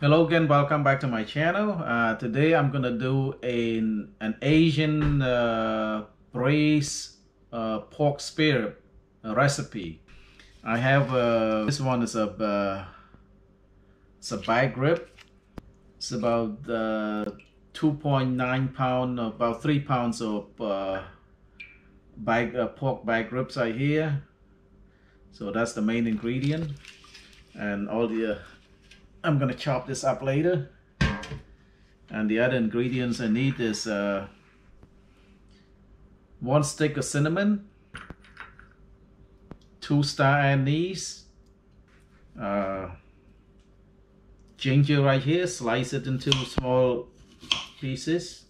Hello again, welcome back to my channel. Today I'm gonna do an Asian braised pork spear recipe. I have this one is it's a back rib. It's about 2.9 pound, about 3 pounds of pork back ribs right here. So that's the main ingredient, and all the I'm gonna chop this up later. And the other ingredients I need is 1 stick of cinnamon, 2 star anise, ginger right here, slice it into small pieces.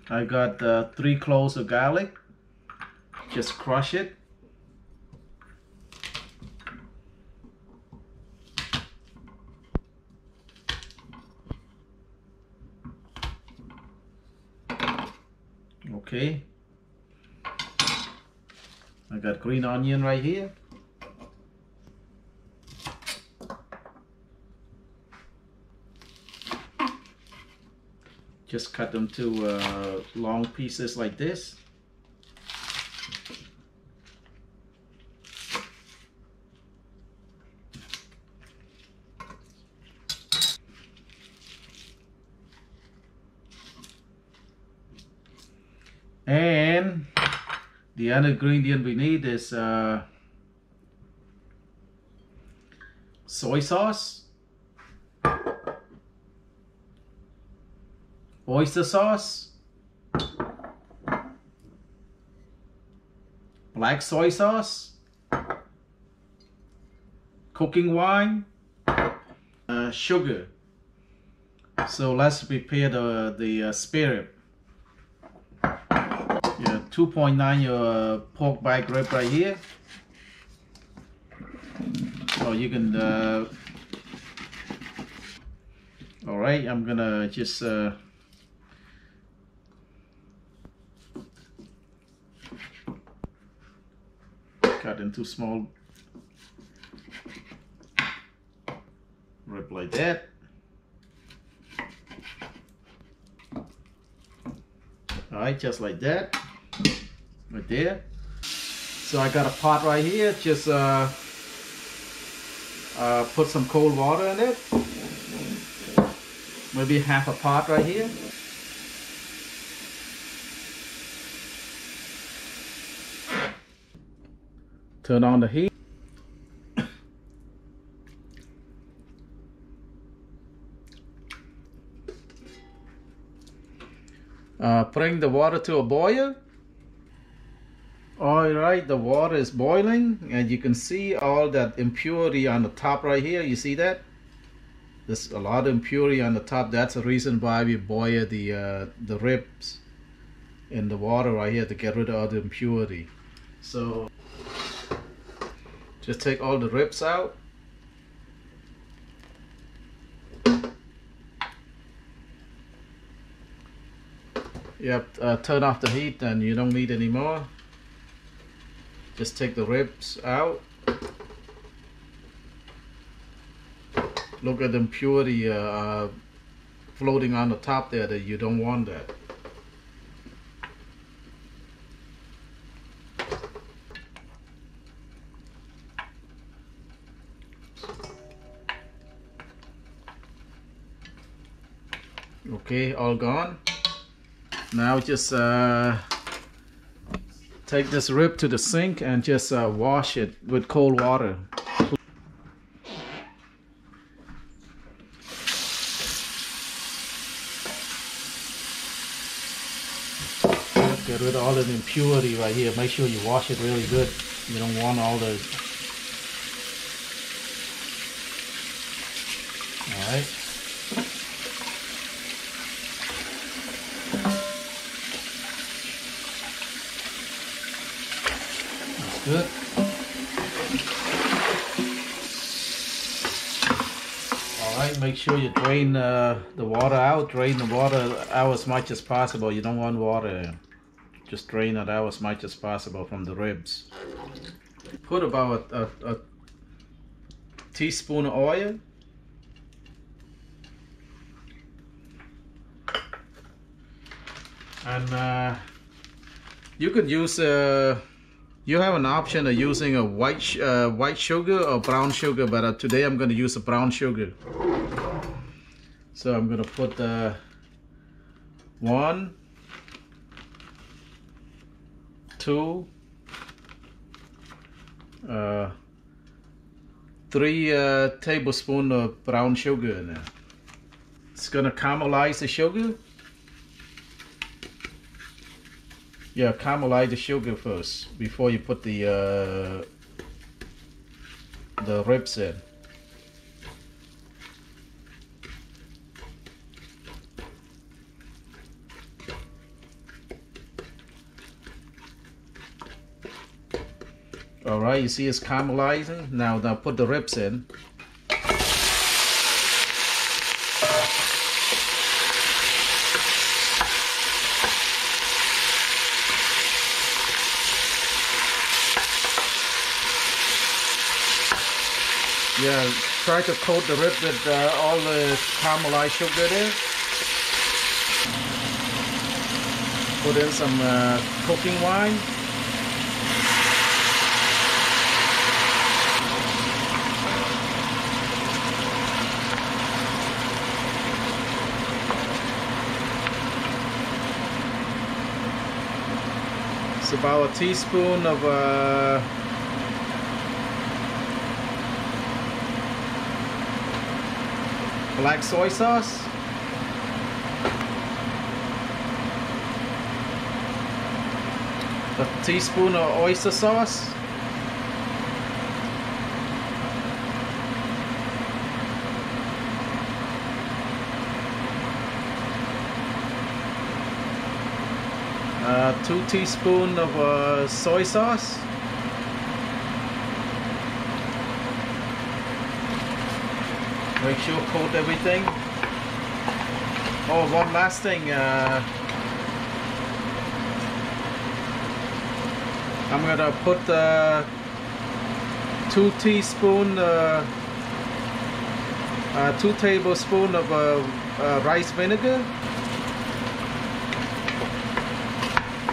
I got 3 cloves of garlic, just crush it. Okay, I got green onion right here. Just cut them to long pieces like this. And the other ingredient we need is soy sauce, oyster sauce, black soy sauce, cooking wine, sugar. So let's prepare the spirit. Yeah, 2.9 pork back rib right here. So you can all right, I'm gonna just cut into small rib like that. All right, just like that, right there. So I got a pot right here. Just put some cold water in it. Maybe half a pot right here. Turn on the heat. Bring the water to a boil. Alright, the water is boiling and you can see all that impurity on the top right here. You see that? There's a lot of impurity on the top. That's the reason why we boil the ribs in the water right here, to get rid of all the impurity. So just take all the ribs out. Yep, turn off the heat and you don't need any more. Just take the ribs out. Look at the impurity floating on the top there, that you don't want that. Okay, all gone. Now just take this rib to the sink and just wash it with cold water. Get rid of all the impurity right here. Make sure you wash it really good. You don't want all the... Alright. Good. Alright, make sure you drain the water out. Drain the water out as much as possible. You don't want water. Just drain it out as much as possible from the ribs. Put about a teaspoon of oil. And you could use you have an option of using a white sugar or brown sugar, but today I'm going to use a brown sugar. So I'm going to put 1, 2, 3 tablespoons of brown sugar in there. It's going to caramelize the sugar. Yeah, caramelize the sugar first before you put the ribs in. All right, you see it's caramelizing. Now put the ribs in. Yeah, try to coat the rib with all the caramelized sugar there. Put in some cooking wine. It's about a teaspoon of black soy sauce. A teaspoon of oyster sauce. Two teaspoons of soy sauce. Make sure coat everything. Oh, one last thing. I'm gonna put 2 tablespoons of rice vinegar.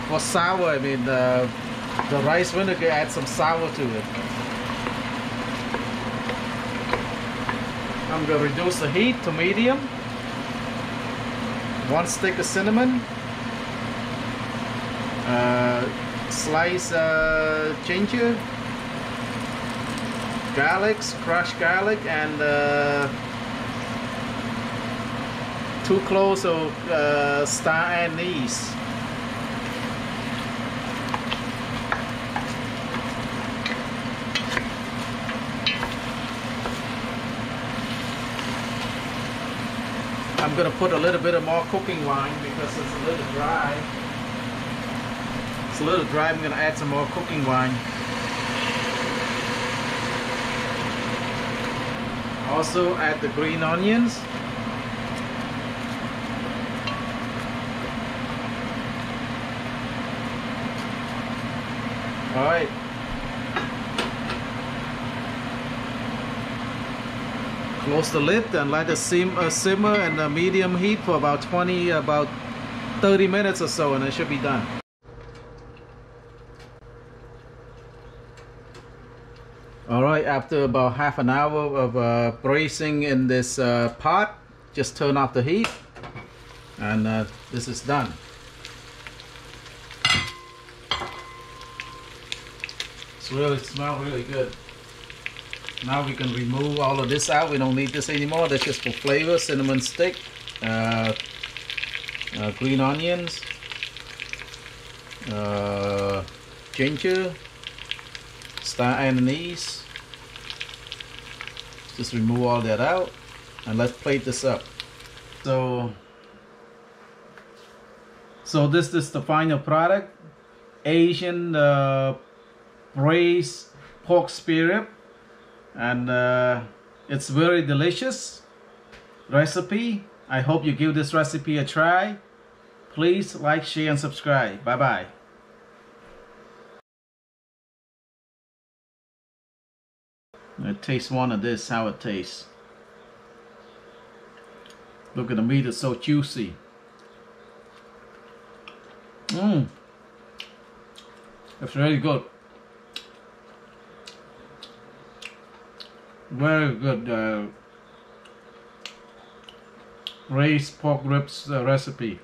For sour, I mean the rice vinegar adds some sour to it. I'm going to reduce the heat to medium. 1 stick of cinnamon. Slice ginger. Garlic, crushed garlic, and 2 cloves of star anise. I'm going to put a little bit of more cooking wine because it's a little dry. It's a little dry. I'm going to add some more cooking wine. Also add the green onions. All right. Close the lid and let it simmer in a medium heat for about 30 minutes or so, and it should be done. All right, after about half an hour of braising in this pot, just turn off the heat, and this is done. It smells really good. Now we can remove all of this out. We don't need this anymore. That's just for flavor. Cinnamon stick, green onions, ginger, star anise. Just remove all that out, and let's plate this up. So this is the final product: Asian braised pork spare rib. And it's very delicious recipe. I hope you give this recipe a try. Please like, share, and subscribe. Bye bye. Taste one of this, how it tastes. Look at the meat, it's so juicy. It's really good. Very good braised pork ribs recipe.